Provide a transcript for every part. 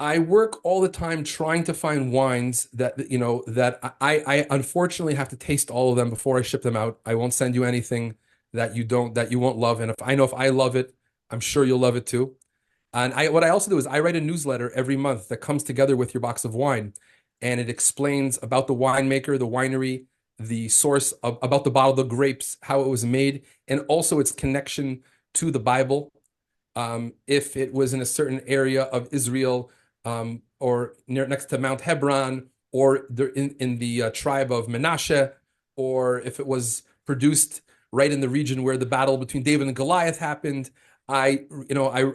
I work all the time trying to find wines that I unfortunately have to taste all of them before I ship them out. I won't send you anything that you won't love. And if I love it, I'm sure you'll love it too. And what I also do is I write a newsletter every month that comes together with your box of wine, and it explains about the winemaker, the winery, the source about the bottle, the grapes, how it was made, and also its connection to the Bible. If it was in a certain area of Israel, or next to Mount Hebron, or in the tribe of Menashe, or if it was produced right in the region where the battle between David and Goliath happened. I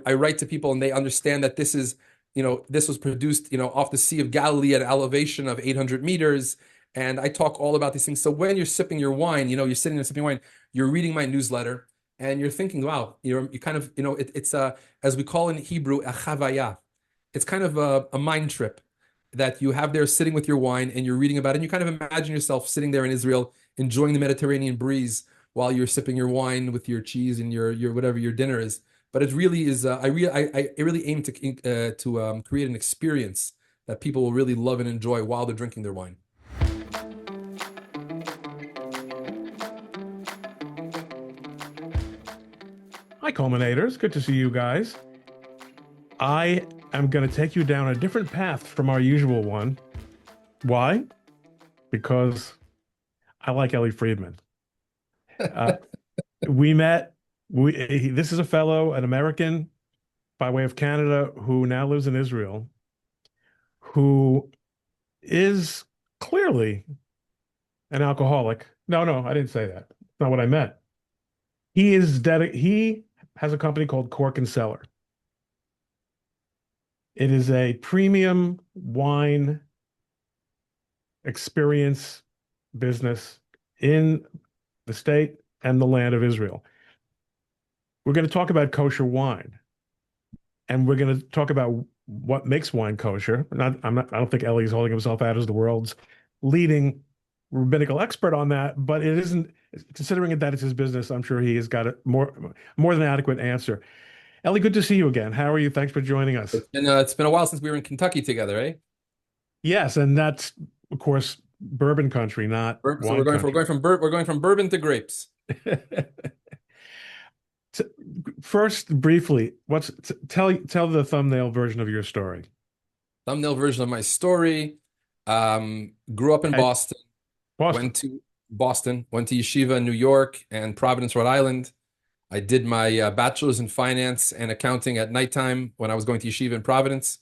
write to people and they understand that this was produced, off the Sea of Galilee at an elevation of 800 meters. And I talk all about these things. So when you're sipping your wine, you're sitting there sipping wine, you're reading my newsletter and you're thinking, wow, you kind of, it's as we call in Hebrew, a chavaya. It's kind of a mind trip that you have there sitting with your wine and you're reading about it. And you kind of imagine yourself sitting there in Israel, enjoying the Mediterranean breeze while you're sipping your wine with your cheese and your whatever your dinner is. But it really is. I really aim to create an experience that people will really love and enjoy while they're drinking their wine. Hi, Culminators. Good to see you guys. I am going to take you down a different path from our usual one. Why? Because I like Eli Freedman. Uh, we met. This is a fellow, an American by way of Canada, who now lives in Israel, who is clearly an alcoholic. No, no, I didn't say that. That's not what I meant. He has a company called Cork and Cellar. It is a premium wine experience business in the state and the land of Israel. We're going to talk about kosher wine, and we're going to talk about what makes wine kosher. I don't think Ellie's holding himself out as the world's leading rabbinical expert on that, but it isn't, considering that it's his business, I'm sure he has got a more than adequate answer. Ellie, good to see you again. How are you? Thanks for joining us. It's been a while since we were in Kentucky together, eh? Yes, and that's, of course, bourbon country, not So wine country. we're going from bourbon to grapes. T- First, briefly, tell the thumbnail version of your story. Thumbnail version of my story. Grew up in At Boston, Boston. went to went to yeshiva in New York and Providence, Rhode Island. I did my bachelor's in finance and accounting at nighttime when I was going to yeshiva in Providence.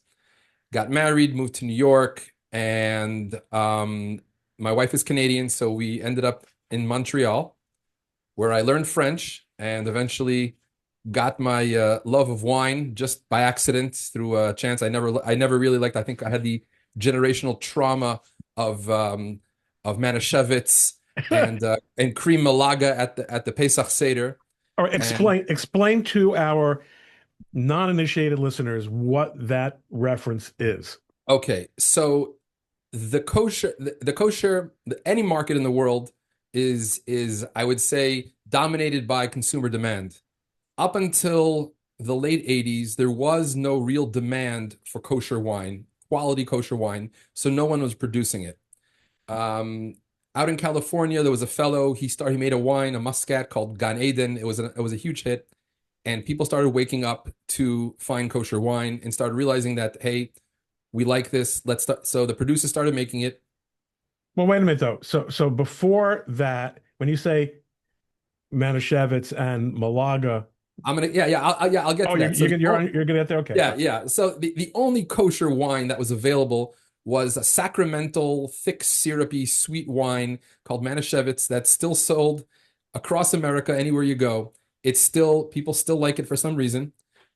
Got married, moved to New York, and my wife is Canadian, so we ended up in Montreal, where I learned French and eventually got my love of wine just by accident through a chance. I never really liked. I think I had the generational trauma of Manischewitz and cream Malaga at the Pesach Seder. Or And explain to our non-initiated listeners what that reference is. okay, so any market in the world is I would say dominated by consumer demand. Up until the late 80s, there was no real demand for kosher wine, quality kosher wine, so no one was producing it. Um, Out in California, there was a fellow, he made a wine, a muscat called Gan Eden. It was a huge hit, and people started waking up to fine kosher wine and started realizing that, hey, we like this. Let's start. So the producers started making it. Well, wait a minute though. So before that, when you say Manischewitz and Malaga, I'll get oh, to that. So you're gonna get there. Okay. yeah. So the only kosher wine that was available was a sacramental, thick, syrupy, sweet wine called Manischewitz that's still sold across America anywhere you go. People still like it for some reason.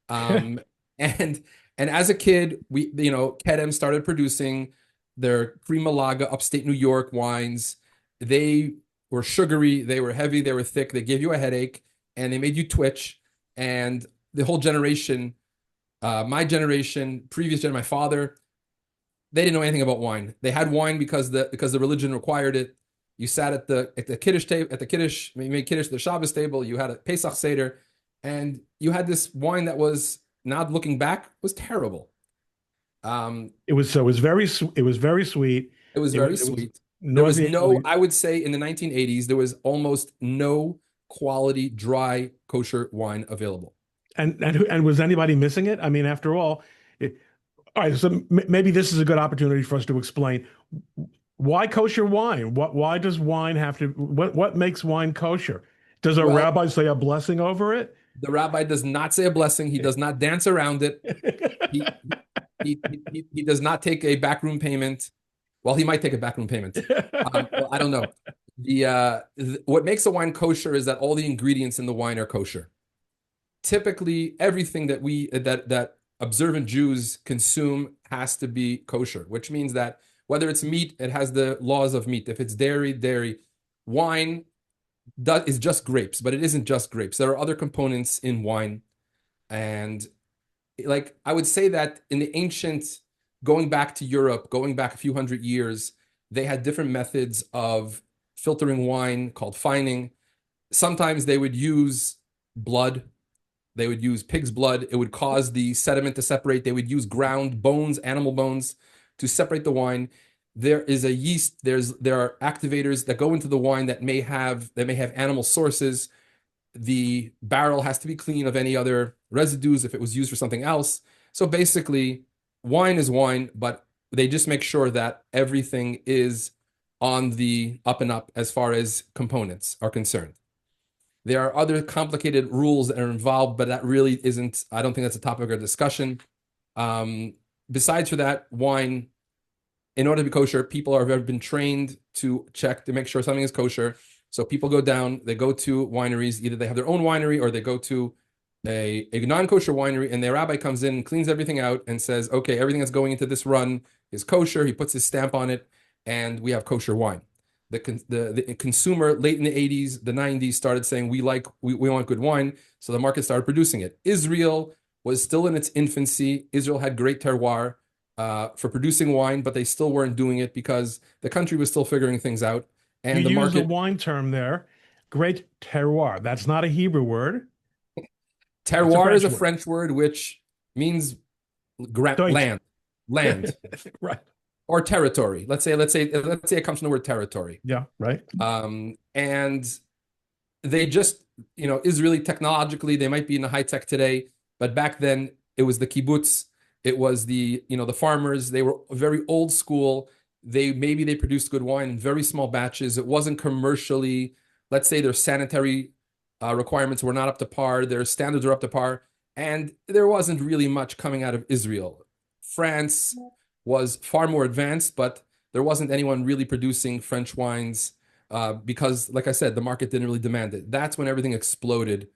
Um, and and as a kid, Kedem started producing their Prima Laga upstate New York wines. They were sugary, they were heavy, they were thick, they gave you a headache, and they made you twitch. And the whole generation, my generation, my father, they didn't know anything about wine. They had wine because the religion required it. You sat at the kiddush table at the kiddush, you made kiddush at the Shabbos table. You had a Pesach Seder, and you had this wine that was, now looking back, was terrible. It was it was very sweet. It was very It was sweet. There was no, nauseatingly. I would say in the 1980s, there was almost no quality dry kosher wine available. And was anybody missing it? I mean, after all, all right. So maybe this is a good opportunity for us to explain why kosher wine. Why does wine have to? What makes wine kosher? Does a Well, rabbi say a blessing over it? the rabbi does not say a blessing. He does not dance around it. He he does not take a backroom payment. Well, he might take a backroom payment. Well, I don't know. What makes a wine kosher is that all the ingredients in the wine are kosher. Typically, everything that observant Jews consume has to be kosher, which means that whether it's meat, it has the laws of meat. If it's dairy, dairy. Wine is just grapes, but it isn't just grapes. There are other components in wine, and like I would say that in the ancient, going back to Europe, going back a few hundred years, they had different methods of filtering wine called fining. Sometimes they would use blood. They would use pig's blood. It would cause the sediment to separate. They would use ground bones, animal bones, to separate the wine. There is a yeast. There are activators that go into the wine that may have animal sources. The barrel has to be clean of any other residues if it was used for something else. So basically, wine is wine, but they just make sure that everything is on the up and up as far as components are concerned. There are other complicated rules that are involved, but that really isn't, I don't think that's a topic of discussion. Um, Besides for that, wine, in order to be kosher, people have been trained to check to make sure something is kosher. So people go down, they go to wineries, either they have their own winery or they go to a non-kosher winery, and their rabbi comes in and cleans everything out and says, okay, everything that's going into this run is kosher. He puts his stamp on it, and we have kosher wine. The consumer late in the 80s, the 90s started saying we want good wine, so the market started producing it. Israel was still in its infancy. Israel had great terroir for producing wine, but they still weren't doing it because the country was still figuring things out, You and the use a market. wine term there. Great terroir. That's not a Hebrew word. It's a Terroir is French a word. French word which means Deutsch. land, Right. or territory. Let's say it comes from the word territory. Yeah, right. And they just, Israeli technologically, they might be in the high tech today, but back then it was the kibbutz, it was the farmers. They were very old school. They produced good wine in very small batches. It wasn't commercially, let's say their sanitary requirements were not up to par, their standards were up to par, and there wasn't really much coming out of Israel. France was far more advanced, but there wasn't anyone really producing French wines because, like I said, the market didn't really demand it. That's when everything exploded.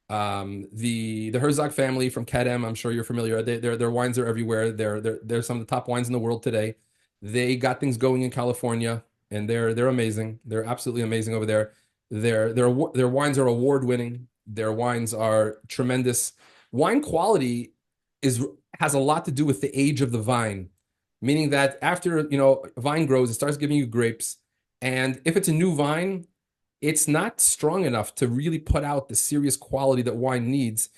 The Herzog family from Kedem, I'm sure you're familiar. Their wines are everywhere. They're some of the top wines in the world today. They got things going in California, and they're amazing. They're absolutely amazing over there. Their wines are award winning. Their wines are tremendous. Wine quality is has a lot to do with the age of the vine, meaning that after vine grows, it starts giving you grapes, and if it's a new vine, it's not strong enough to really put out the serious quality that wine needs,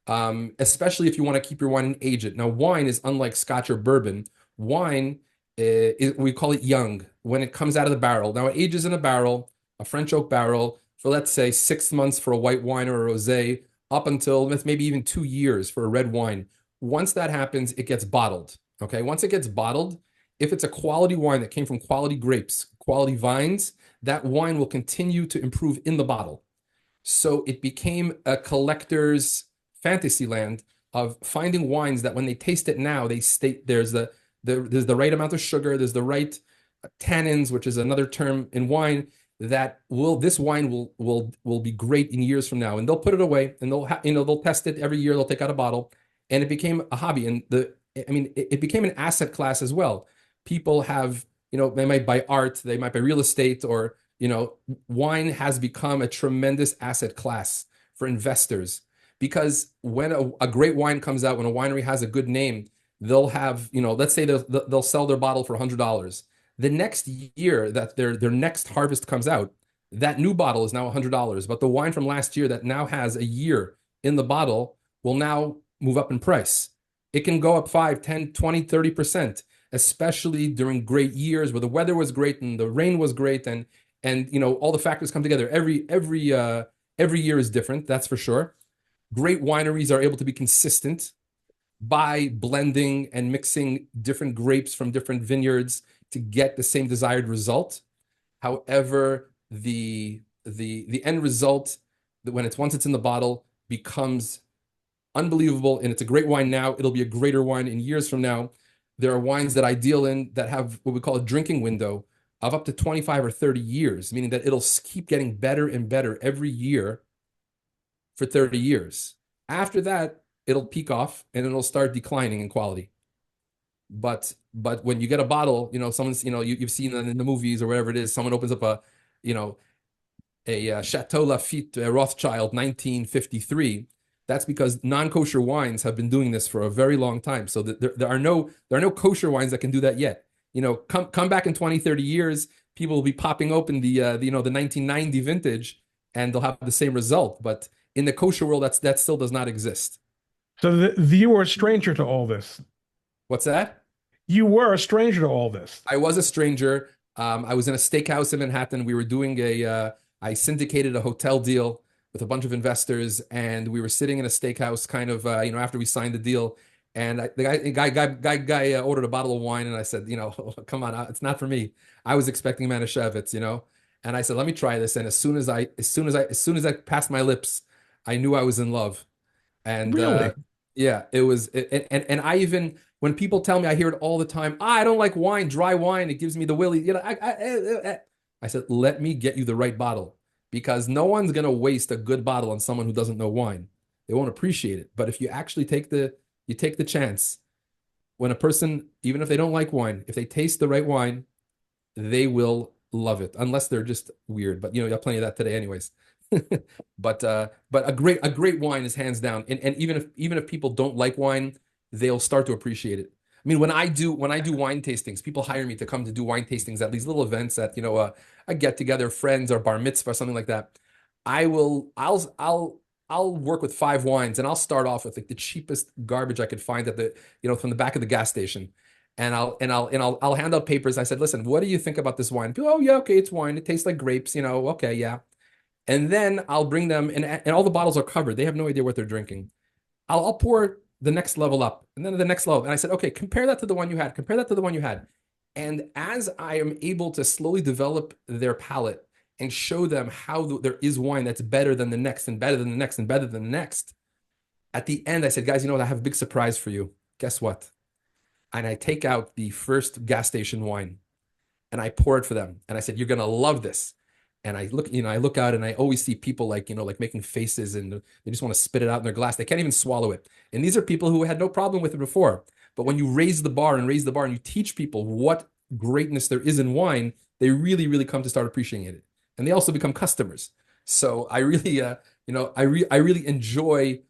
especially if you want to keep your wine and age it. Now, wine is unlike Scotch or bourbon. Wine, we call it young when it comes out of the barrel. Now, it ages in a barrel, a French oak barrel, for let's say 6 months for a white wine or a rosé, up until maybe even 2 years for a red wine. Once that happens, it gets bottled. Okay, once it gets bottled, if it's a quality wine that came from quality grapes, quality vines, that wine will continue to improve in the bottle. So it became a collector's fantasy land of finding wines that when they taste it now, they state there's the right amount of sugar, there's the right tannins, which is another term in wine, that this wine will be great in years from now. And they'll put it away, and they'll test it every year. They'll take out a bottle, and it became a hobby. And it became an asset class as well. People have, they might buy art, they might buy real estate, or wine has become a tremendous asset class for investors, because when a great wine comes out, when a winery has a good name, they'll have, let's say they'll sell their bottle for $100. The next year that their next harvest comes out, that new bottle is now $100, but the wine from last year that now has a year in the bottle will now move up in price. It can go up 5, 10, 20, 30%, especially during great years where the weather was great and the rain was great and all the factors come together. Every year is different, that's for sure. Great wineries are able to be consistent by blending and mixing different grapes from different vineyards to get the same desired result. However, the end result, when it's once it's in the bottle, becomes unbelievable, and it's a great wine now. It'll be a greater wine in years from now. There are wines that I deal in that have what we call a drinking window of up to 25 or 30 years, meaning that it'll keep getting better and better every year for 30 years. After that, it'll peak off and it'll start declining in quality. But when you get a bottle, someone's, you've seen it in the movies or whatever it is, someone opens up you know, a Chateau Lafite Rothschild 1953. That's because non-kosher wines have been doing this for a very long time. So there are no kosher wines that can do that yet. Come back in 20, 30 years, people will be popping open the 1990 vintage and they'll have the same result. But in the kosher world, that still does not exist. So you were a stranger to all this. What's that? You were a stranger to all this. I was a stranger. I was in a steakhouse in Manhattan. I syndicated a hotel deal with a bunch of investors, and we were sitting in a steakhouse, kind of, after we signed the deal. And the guy ordered a bottle of wine, and I said, come on, it's not for me. I was expecting Manischewitz. And I said, let me try this. And as soon as I passed my lips, I knew I was in love. And Really? yeah, it was, and I even when people tell me, I hear it all the time. I don't like wine, dry wine. It gives me the willy. I said, let me get you the right bottle because no one's gonna waste a good bottle on someone who doesn't know wine. They won't appreciate it. But if you actually take the chance, when a person, even if they don't like wine, if they taste the right wine, they will love it. Unless they're just weird. But you have plenty of that today, anyways. But a great wine is hands down. And even if people don't like wine, they'll start to appreciate it. I mean, when I do wine tastings, people hire me to come to do wine tastings at these little events at a get together, friends or bar mitzvah, something like that. I'll work with 5 wines and I'll start off with like the cheapest garbage I could find at from the back of the gas station. And I'll hand out papers. I said, listen, what do you think about this wine? People, oh yeah, okay, it's wine. It tastes like grapes, okay, yeah. And then I'll bring them, and all the bottles are covered. They have no idea what they're drinking. I'll pour the next level up, and then the next level. And I said, okay, compare that to the one you had. Compare that to the one you had. And as I am able to slowly develop their palate and show them how there is wine that's better than the next, and better than the next, and better than the next, at the end, I said, guys, you know what? I have a big surprise for you. Guess what? And I take out the first gas station wine and I pour it for them. And I said, you're gonna love this. And I look out and I always see people like making faces and they just want to spit it out in their glass. They can't even swallow it. And these are people who had no problem with it before. But when you raise the bar and you teach people what greatness there is in wine, they really, really come to start appreciating it. And they also become customers. So I really, I really enjoy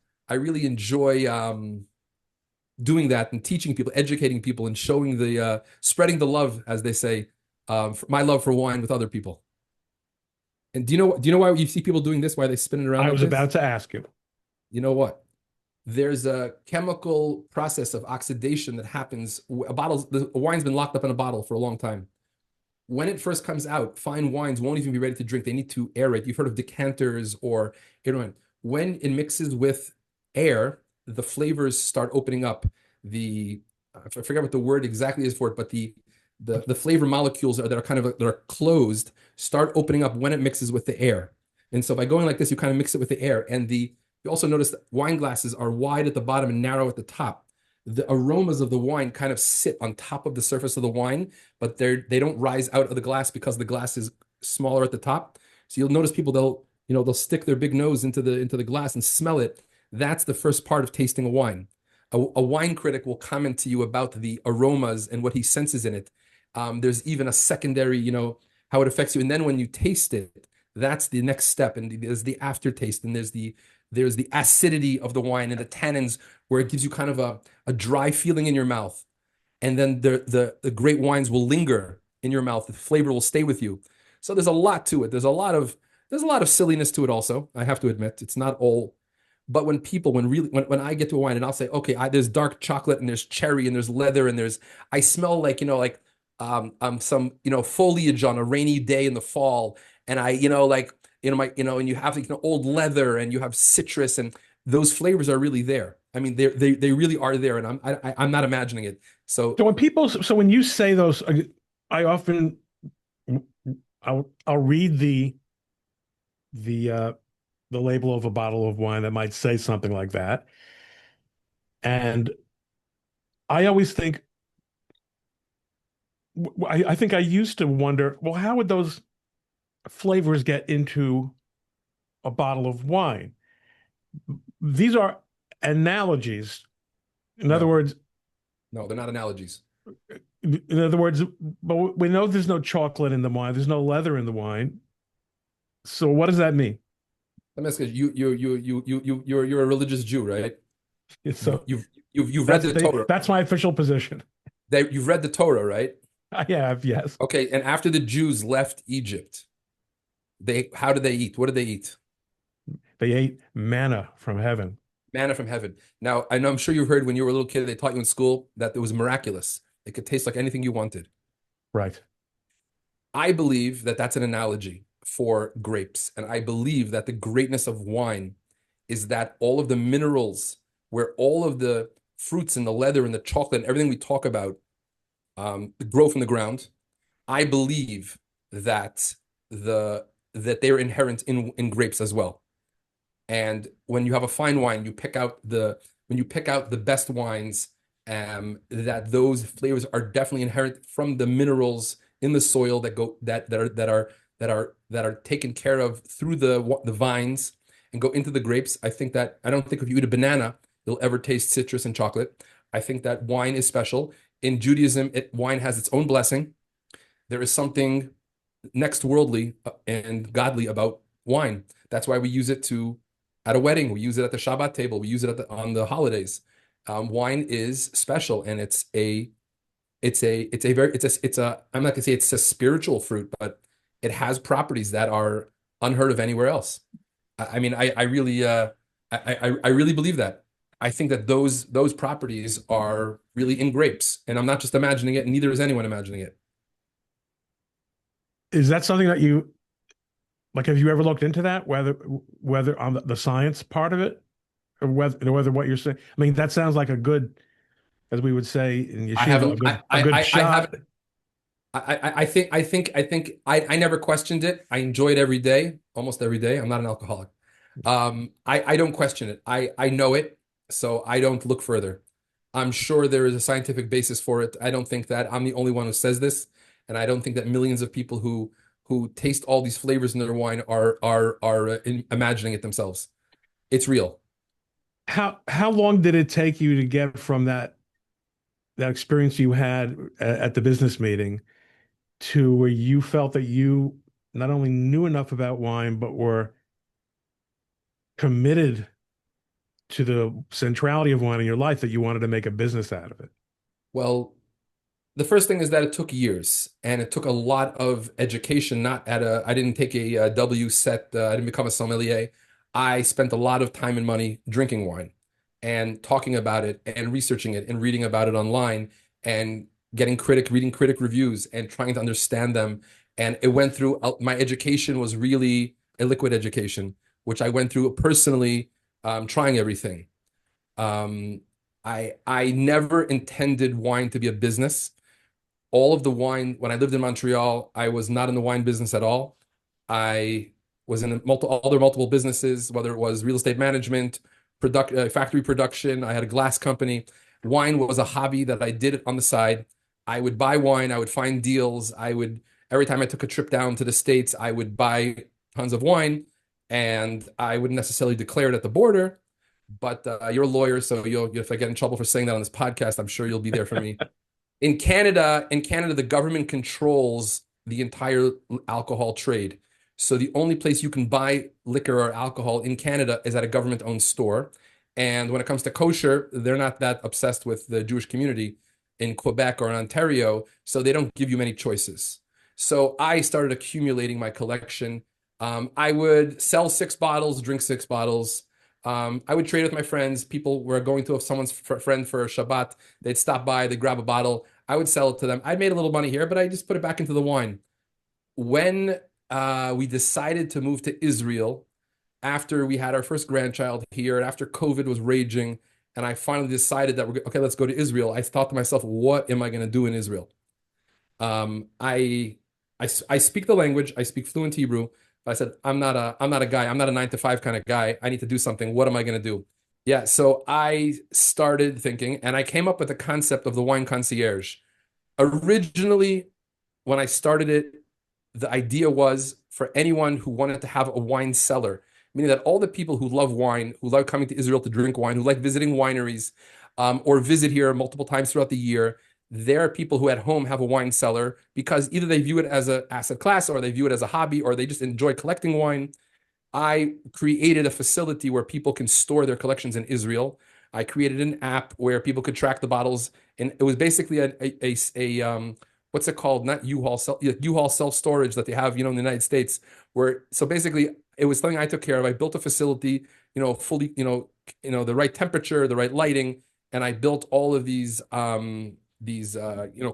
doing that and teaching people, educating people, and showing spreading the love, as they say, my love for wine with other people. And do you know why you see people doing this? Why they spin it around I like was this? about to ask you. You know what? There's a chemical process of oxidation that happens. The wine's been locked up in a bottle for a long time. When it first comes out, fine wines won't even be ready to drink. They need to aerate. You've heard of decanters or when it mixes with air, the flavors start opening up. I forget what the word exactly is for it, but the flavor molecules that are closed start opening up when it mixes with the air. And so by going like this, you kind of mix it with the air. And you also notice that wine glasses are wide at the bottom and narrow at the top. The aromas of the wine kind of sit on top of the surface of the wine, but they don't rise out of the glass because the glass is smaller at the top. So you'll notice people they'll stick their big nose into the glass and smell it. That's the first part of tasting a wine. A wine critic will comment to you about the aromas and what he senses in it. There's even a secondary, how it affects you. And then when you taste it, that's the next step. And there's the aftertaste, and there's the acidity of the wine and the tannins, where it gives you kind of a dry feeling in your mouth. And then the great wines will linger in your mouth. The flavor will stay with you. So there's a lot to it. There's a lot of silliness to it also. I have to admit, it's not all, But when I get to a wine and I'll say, okay, there's dark chocolate and there's cherry and there's leather and I smell like, some, foliage on a rainy day in the fall. And and you have, old leather and you have citrus and those flavors are really there. I mean, they really are there. And I'm not imagining it. So So when you say those, I often I'll read the uh the label of a bottle of wine that might say something like that. And I always think I think I used to wonder, well, how would those flavors get into a bottle of wine? These are analogies. In other no, words, no, they're not analogies. but we know there's no chocolate in the wine, there's no leather in the wine. So what does that mean? Let me ask you're a religious Jew, right? So You've read the Torah. that's my official position. You've read the Torah, right? I have, yes. Okay, and after the Jews left Egypt, how did they eat? What did they eat? They ate manna from heaven. Manna from heaven. Now, I know I'm sure you heard when you were a little kid, they taught you in school that it was miraculous. It could taste like anything you wanted. Right. I believe that that's an analogy for grapes, and I believe that the greatness of wine is that all of the minerals, where all of the fruits and the leather and the chocolate and everything we talk about grow from the ground. I believe that they're inherent in grapes as well. And when you have a fine wine, when you pick out the best wines, that those flavors are definitely inherent from the minerals in the soil that are taken care of through the vines and go into the grapes. I don't think if you eat a banana, you'll ever taste citrus and chocolate. I think that wine is special. In Judaism, wine has its own blessing. There is something next worldly and godly about wine. That's why we use it at a wedding. We use it at the Shabbat table. We use it on the holidays. Wine is special, and I'm not gonna say it's a spiritual fruit, but it has properties that are unheard of anywhere else. I mean, I really believe that. I think that those properties are really in grapes, and I'm not just imagining it, and neither is anyone imagining it. Is that something that you like? Have you ever looked into that? Whether on the science part of it, or whether what you're saying? I mean, that sounds like a good, as we would say in I yeshiva, haven't. a good I shot. haven't. I never questioned it. I enjoy it every day, almost every day. I'm not an alcoholic. I don't question it. I know it, so I don't look further. I'm sure there is a scientific basis for it. I don't think that I'm the only one who says this, and I don't think that millions of people who taste all these flavors in their wine are imagining it themselves. It's real. How long did it take you to get from that experience you had at the business meeting to where you felt that you not only knew enough about wine, but were committed to the centrality of wine in your life that you wanted to make a business out of it? Well, the first thing is that it took years and it took a lot of education. I didn't take a W set. I didn't become a sommelier. I spent a lot of time and money drinking wine and talking about it and researching it and reading about it online and reading critic reviews and trying to understand them. And it went through, my education was really a liquid education, which I went through personally, trying everything. Um, I never intended wine to be a business. All of the wine, when I lived in Montreal, I was not in the wine business at all. I was in multiple businesses, whether it was real estate management, factory production. I had a glass company. Wine was a hobby that I did on the side. I would buy wine. I would find deals. Every time I took a trip down to the States, I would buy tons of wine, and I wouldn't necessarily declare it at the border. But you're a lawyer, so if I get in trouble for saying that on this podcast, I'm sure you'll be there for me. In Canada, the government controls the entire alcohol trade. So the only place you can buy liquor or alcohol in Canada is at a government-owned store. And when it comes to kosher, they're not that obsessed with the Jewish community in Quebec or in Ontario, so they don't give you many choices. So I started accumulating my collection. I would sell 6 bottles, drink 6 bottles. I would trade with my friends. People were going to someone's friend for Shabbat. They'd stop by, they'd grab a bottle. I would sell it to them. I made a little money here, but I just put it back into the wine. When we decided to move to Israel after we had our first grandchild here, and after COVID was raging, and I finally decided that okay, let's go to Israel. I thought to myself, what am I going to do in Israel? Um, I, I speak the language. I speak fluent Hebrew. But I said, I'm not a guy. I'm not a 9 to 5 kind of guy. I need to do something. What am I going to do? Yeah. So I started thinking, and I came up with the concept of the wine concierge. Originally, when I started it, the idea was for anyone who wanted to have a wine cellar, meaning that all the people who love wine, who love coming to Israel to drink wine, who like visiting wineries, or visit here multiple times throughout the year, there are people who at home have a wine cellar because either they view it as an asset class, or they view it as a hobby, or they just enjoy collecting wine. I created a facility where people can store their collections in Israel. I created an app where people could track the bottles, and it was basically a what's it called? Not U-Haul, U-Haul self storage that they have, in the United States. Where so basically it was something I took care of. I built a facility, fully, the right temperature, the right lighting, and I built all of these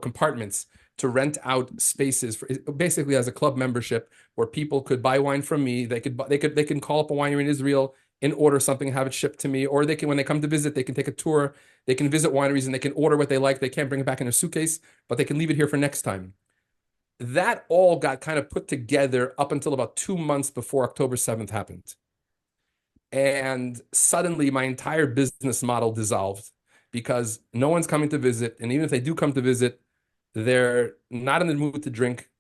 compartments to rent out spaces for basically as a club membership where people could buy wine from me. They can call up a winery in Israel and order something and have it shipped to me, or they can when they come to visit, they can take a tour. They can visit wineries and they can order what they like. They can't bring it back in a suitcase, but they can leave it here for next time. That all got kind of put together up until about 2 months before October 7th happened. And suddenly my entire business model dissolved because no one's coming to visit. And even if they do come to visit, they're not in the mood to drink.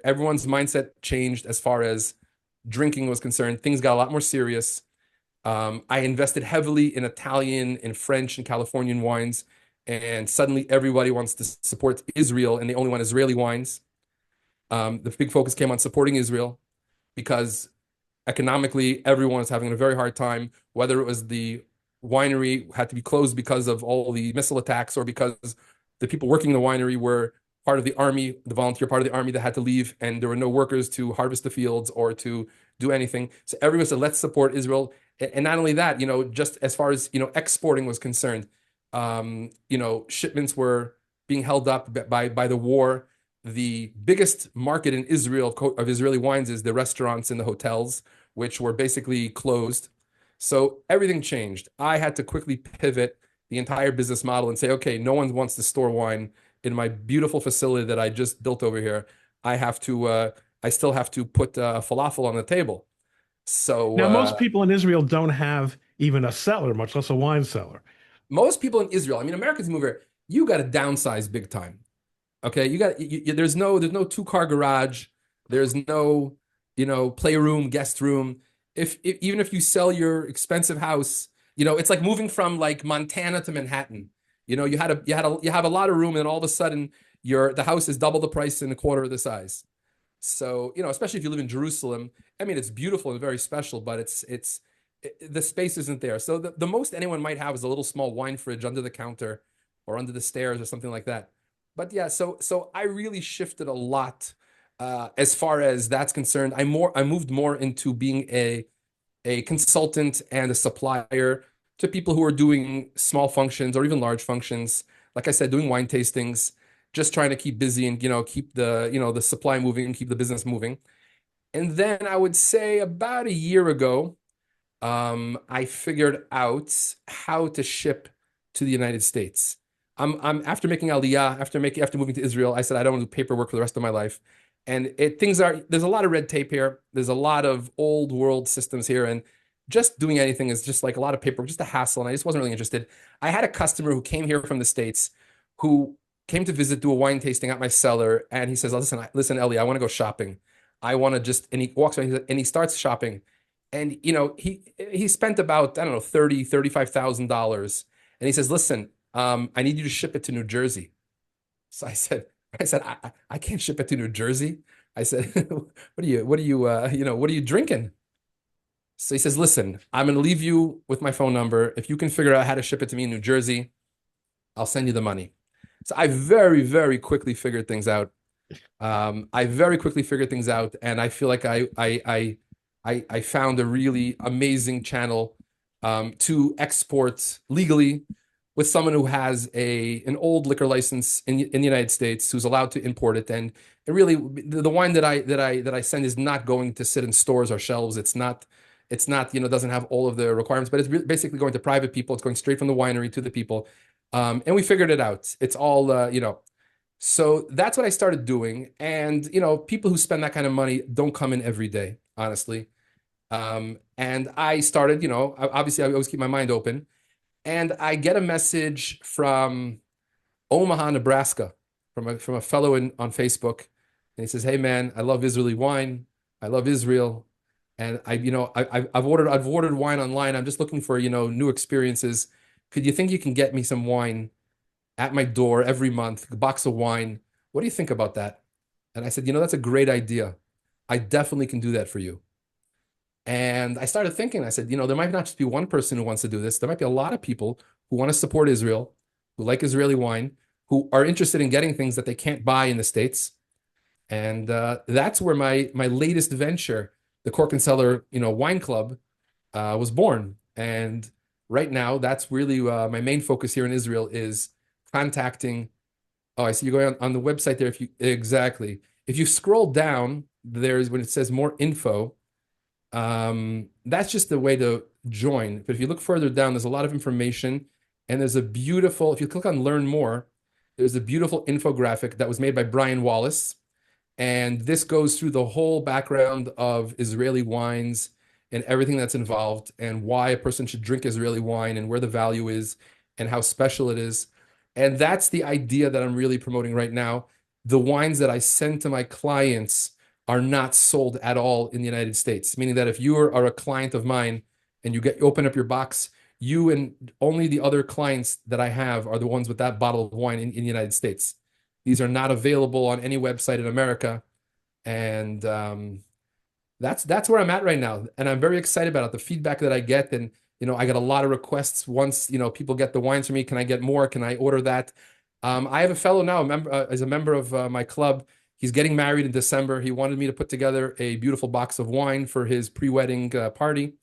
Everyone's mindset changed as far as drinking was concerned. Things got a lot more serious. I invested heavily in Italian and French and Californian wines, and suddenly everybody wants to support Israel, and they only want Israeli wines. The big focus came on supporting Israel because economically everyone was having a very hard time, whether it was the winery had to be closed because of all the missile attacks or because the people working in the winery were part of the army, the volunteer part of the army that had to leave, and there were no workers to harvest the fields or to do anything. So everyone said, let's support Israel. And not only that, just as far as, exporting was concerned, shipments were being held up by the war. The biggest market in Israel of Israeli wines is the restaurants and the hotels, which were basically closed. So everything changed. I had to quickly pivot the entire business model and say, okay, no one wants to store wine in my beautiful facility that I just built over here. I still have to put falafel on the table. So Now, most people in Israel don't have even a cellar, much less a wine cellar. most people in Israel, I mean, Americans move here, you got to downsize big time. Okay, there's no 2 car garage, there's no playroom, guest room. If even if you sell your expensive house, it's like moving from like Montana to Manhattan. You have a lot of room, and all of a sudden the house is double the price and a quarter of the size. So, especially if you live in Jerusalem, I mean, it's beautiful and very special, but the space isn't there. So the most anyone might have is a little small wine fridge under the counter or under the stairs or something like that. But yeah, so I really shifted a lot as far as that's concerned. I moved more into being a consultant and a supplier to people who are doing small functions or even large functions. Like I said, doing wine tastings, just trying to keep busy and keep the supply moving, keep the business moving. And then I would say about a year ago, I figured out how to ship to the United States. I'm after making Aliyah, after moving to Israel, I said I don't want to do paperwork for the rest of my life. And there's a lot of red tape here. There's a lot of old world systems here, and just doing anything is just like a lot of paperwork, just a hassle. And I just wasn't really interested. I had a customer who came here from the States who came to visit, do a wine tasting at my cellar, and he says, listen, Ellie, I want to go shopping. I want to just, and he walks around and he starts shopping. And he spent about, I don't know, $35,000. And he says, listen, I need you to ship it to New Jersey. So I said, I can't ship it to New Jersey. I said, what are you drinking? So he says, listen, I'm going to leave you with my phone number. If you can figure out how to ship it to me in New Jersey, I'll send you the money. So I very, very quickly figured things out. I very quickly figured things out, and I feel like I found a really amazing channel to export legally with someone who has an old liquor license in the United States who's allowed to import it. And really, the wine that I send is not going to sit in stores or shelves. It's not doesn't have all of the requirements, but it's basically going to private people. It's going straight from the winery to the people. And we figured it out. It's all So that's what I started doing. And people who spend that kind of money don't come in every day, honestly. And I started, obviously I always keep my mind open. And I get a message from Omaha, Nebraska, from a fellow on Facebook. And he says, "Hey man, I love Israeli wine. I love Israel. And I've ordered wine online. I'm just looking for, new experiences. Could you think you can get me some wine at my door every month, a box of wine? What do you think about that?" And I said, "That's a great idea. I definitely can do that for you." And I started thinking, I said, there might not just be one person who wants to do this. There might be a lot of people who want to support Israel, who like Israeli wine, who are interested in getting things that they can't buy in the States. And that's where my latest venture, the Cork and Cellar, Wine Club, was born. And right now, that's really my main focus here in Israel is contacting. Oh, I see you going on the website there. If you scroll down, there's when it says more info. That's just the way to join. But if you look further down, there's a lot of information, and there's a beautiful, if you click on learn more, there's a beautiful infographic that was made by Brian Wallace. And this goes through the whole background of Israeli wines and everything that's involved, and why a person should drink Israeli wine, and where the value is, and how special it is. And that's the idea that I'm really promoting right now. The wines that I send to my clients are not sold at all in the United States, meaning that if you are a client of mine and you open up your box, you and only the other clients that I have are the ones with that bottle of wine in the United States. These are not available on any website in America. And that's where I'm at right now. And I'm very excited about it, the feedback that I get. And, I get a lot of requests once, people get the wines from me. Can I get more? Can I order that? I have a fellow now, as a member of my club. He's getting married in December. He wanted me to put together a beautiful box of wine for his pre-wedding party,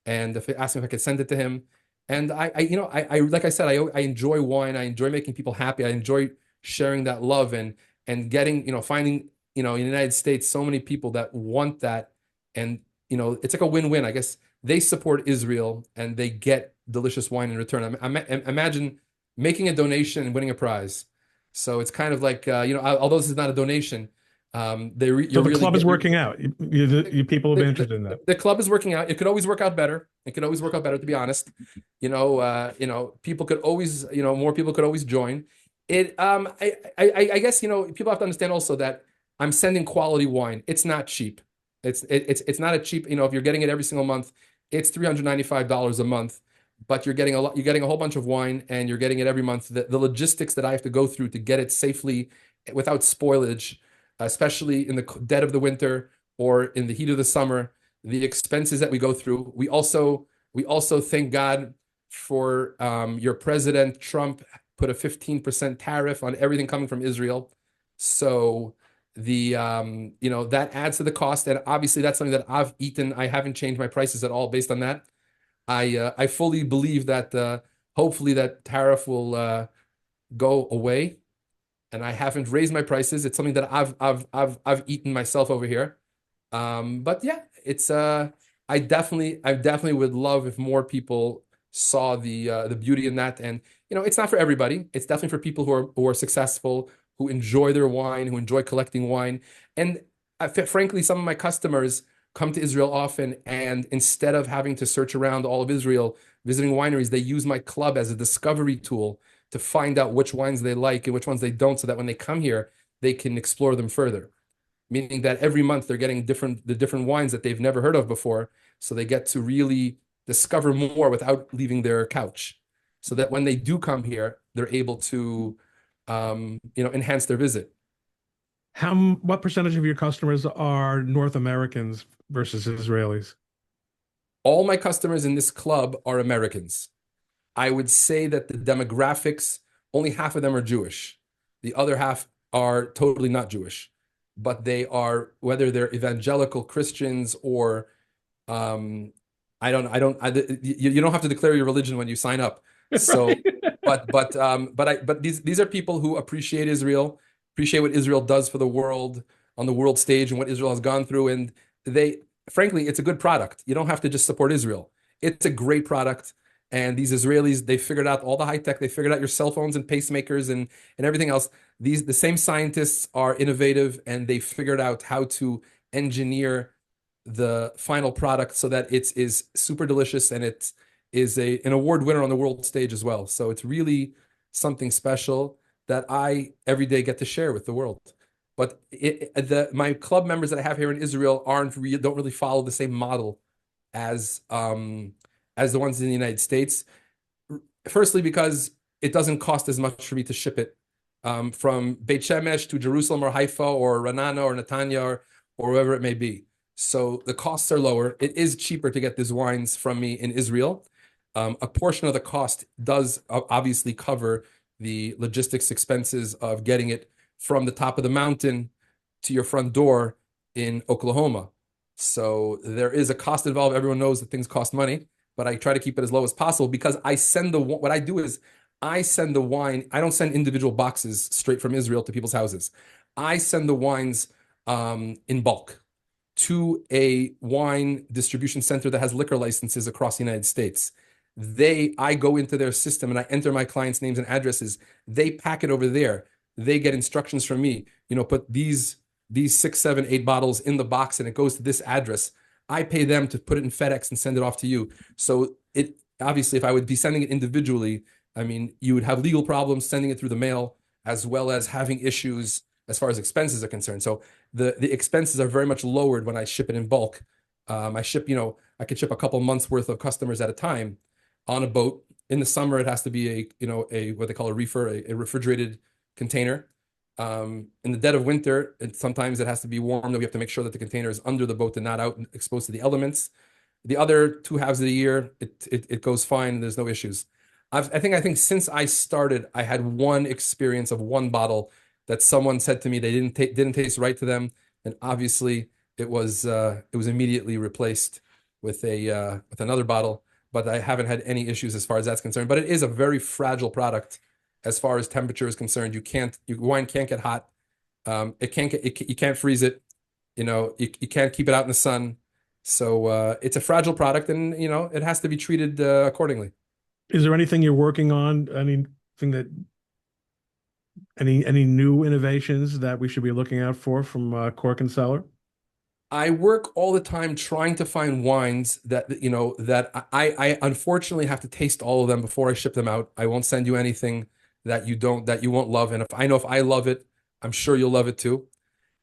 and if asked me if I could send it to him. And like I said, I enjoy wine. I enjoy making people happy. I enjoy sharing that love and getting, finding, in the United States, so many people that want that. And, it's like a win-win. I guess they support Israel and they get delicious wine in return. Imagine making a donation and winning a prize. So it's kind of like, although this is not a donation, So you're the really club is get, working out. You people have been the, interested in that. the club is working out. It could always work out better. It could always work out better, to be honest. People could always, more people could always join. I guess, people have to understand also that I'm sending quality wine. It's not cheap. It's not a cheap, if you're getting it every single month, it's $395 a month, but you're getting you're getting a whole bunch of wine, and you're getting it every month. The logistics that I have to go through to get it safely without spoilage, especially in the dead of the winter or in the heat of the summer, the expenses that we go through. We also thank God for your President Trump put a 15% tariff on everything coming from Israel. So that adds to the cost. And obviously that's something that I've eaten. I haven't changed my prices at all based on that. I fully believe that hopefully that tariff will go away, and I haven't raised my prices. It's something that I've eaten myself over here. But yeah, it's I definitely would love if more people saw the beauty in that. And it's not for everybody. It's definitely for people who are successful, who enjoy their wine, who enjoy collecting wine. And frankly, some of my customers come to Israel often, and instead of having to search around all of Israel visiting wineries, they use my club as a discovery tool to find out which wines they like and which ones they don't, so that when they come here, they can explore them further. Meaning that every month they're getting the different wines that they've never heard of before, so they get to really discover more without leaving their couch. So that when they do come here, they're able to, enhance their visit. What percentage of your customers are North Americans versus Israelis? All my customers in this club are Americans. I would say that the demographics, only half of them are Jewish. The other half are totally not Jewish, but they are, whether they're evangelical Christians or, um, You don't have to declare your religion when you sign up. So, Right. but these are people who appreciate Israel, appreciate what Israel does for the world on the world stage and what Israel has gone through. And they, frankly, it's a good product. You don't have to just support Israel. It's a great product. And these Israelis, they figured out all the high tech. They figured out your cell phones and pacemakers and everything else. The same scientists are innovative, and they figured out how to engineer the final product so that it is super delicious, and it is an award winner on the world stage as well. So it's really something special that I every day get to share with the world. But my club members that I have here in Israel don't really follow the same model as um, as the ones in the United States. Firstly, because it doesn't cost as much for me to ship it from Beit Shemesh to Jerusalem or Haifa or Ranana or Netanya or wherever it may be. So the costs are lower. It is cheaper to get these wines from me in Israel. A portion of the cost does obviously cover the logistics expenses of getting it from the top of the mountain to your front door in Oklahoma. So there is a cost involved. Everyone knows that things cost money, but I try to keep it as low as possible because what I do is I send the wine. I don't send individual boxes straight from Israel to people's houses. I send the wines in bulk to a wine distribution center that has liquor licenses across the United States. I go into their system and I enter my clients' names and addresses. They pack it over there. They get instructions from me. Put these six, seven, eight bottles in the box, and it goes to this address. I pay them to put it in FedEx and send it off to you. So it obviously, if I would be sending it individually, I mean, you would have legal problems sending it through the mail, as well as having issues as far as expenses are concerned. So the expenses are very much lowered when I ship it in bulk. I could ship a couple months worth of customers at a time on a boat. In the summer, it has to be a what they call a reefer, a refrigerated container. In the dead of winter, sometimes it has to be warm. That we have to make sure that the container is under the boat and not out and exposed to the elements. The other two halves of the year, it goes fine. There's no issues. I think since I started, I had one experience of one bottle that someone said to me they didn't taste right to them, and obviously it was immediately replaced with another bottle. But I haven't had any issues as far as that's concerned. But it is a very fragile product as far as temperature is concerned. Your wine can't get hot. You can't freeze it. You can't keep it out in the sun. So it's a fragile product, and it has to be treated accordingly. Is there anything you're working on? Anything that any new innovations that we should be looking out for from Cork and Cellar? I work all the time trying to find wines that I unfortunately have to taste all of them before I ship them out. I won't send you anything that you won't love. And if I love it, I'm sure you'll love it too.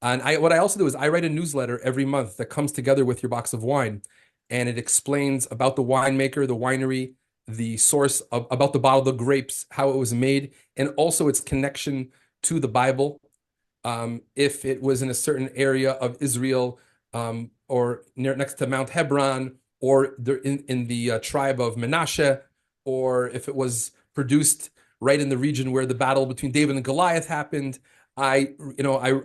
And what I also do is I write a newsletter every month that comes together with your box of wine, and it explains about the winemaker, the winery, the source about the bottle, the grapes, how it was made, and also its connection to the Bible. If it was in a certain area of Israel, or next to Mount Hebron, or in the tribe of Menashe, or if it was produced right in the region where the battle between David and Goliath happened. I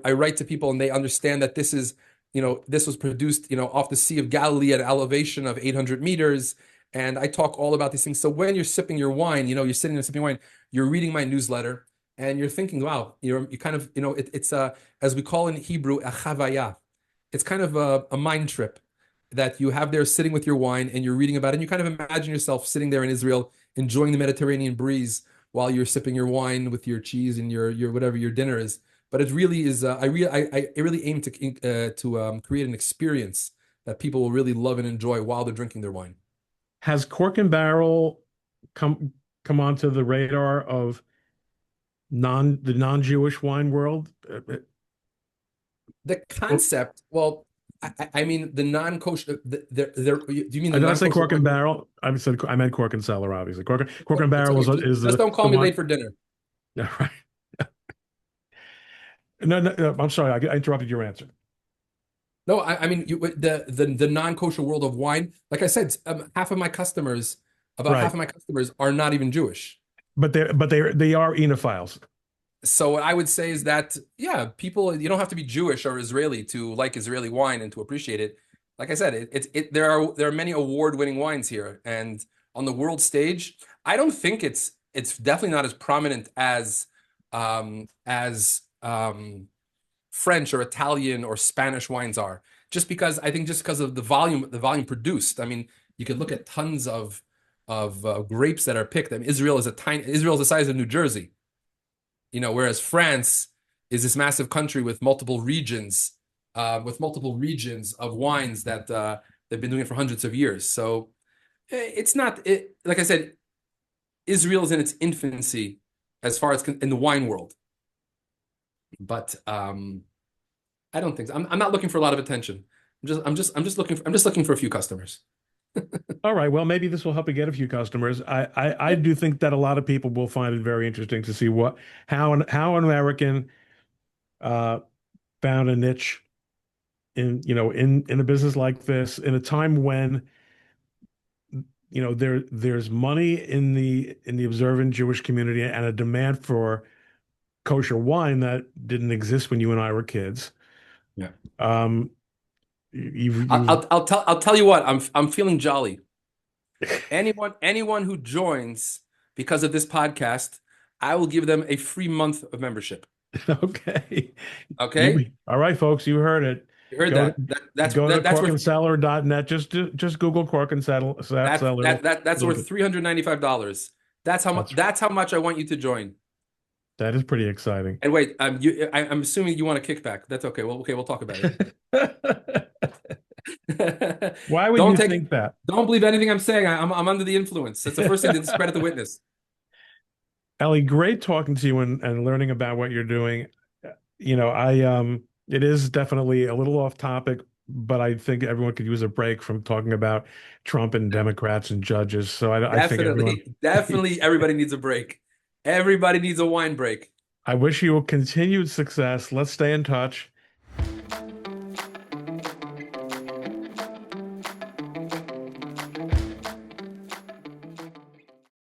write to people, and they understand that this was produced, off the Sea of Galilee at an elevation of 800 meters. And I talk all about these things. So when you're sipping your wine, you're sitting there sipping wine, you're reading my newsletter, and you're thinking, wow, you kind of, it's as we call in Hebrew, a chavaya. It's kind of a mind trip that you have there sitting with your wine and you're reading about it. And you kind of imagine yourself sitting there in Israel, enjoying the Mediterranean breeze while you're sipping your wine with your cheese and your whatever your dinner is. But it really is. I really aim to create an experience that people will really love and enjoy while they're drinking their wine. Has Cork and Barrel come come onto the radar of the non-Jewish wine world? The concept, well, I mean, the non-kosher. Do you mean the Did I say non-kosher Cork and wine? Barrel? I meant Cork and Cellar, obviously. Cork and It's Barrel okay. is Just don't call the me one. late for dinner. Yeah, right. No, I'm sorry. I interrupted your answer. No, I mean the non-kosher world of wine. Like I said, about half Right. of my customers are not even Jewish. They are Oenophiles. So what I would say is that, yeah, people, you don't have to be Jewish or Israeli to like Israeli wine and to appreciate it. like I said, there are many award-winning wines here, and on the world stage, I don't think it's definitely not as prominent as French or Italian or Spanish wines are. Just because of the volume produced. I mean, you could look at tons of grapes that are picked. I mean, Israel is the size of New Jersey, whereas France is this massive country with multiple regions of wines that they've been doing it for hundreds of years. So it's not it. Like I said, Israel is in its infancy as far as in the wine world, but I don't think so. I'm not looking for a lot of attention. I'm just looking for a few customers. All right, well, maybe this will help you get a few customers. I do think that a lot of people will find it very interesting to see how an American uh, found a niche in a business like this in a time when there's money in the observant Jewish community and a demand for kosher wine that didn't exist when you and I were kids. Yeah. Um, you've I'll tell you what, I'm feeling jolly. Anyone who joins because of this podcast, I will give them a free month of membership. okay. Okay? All right, folks, you heard it. You heard Go to that. That's go to that's worth corkandseller.net. Just Google Cork and Seller. that's It'll worth get, $395. that's That's how much I want you to join. that is pretty exciting. And wait, I'm assuming you want a kickback. That's okay. Well, okay, we'll talk about it. Why would Don't you take think that? don't believe anything I'm saying. I'm under the influence. That's the first thing to discredit the witness. Ellie, great talking to you and learning about what you're doing. It is definitely a little off topic, but I think everyone could use a break from talking about Trump and Democrats and judges. So I think everyone, Definitely everybody needs a break. Everybody needs a wine break. I wish you a continued success. Let's stay in touch.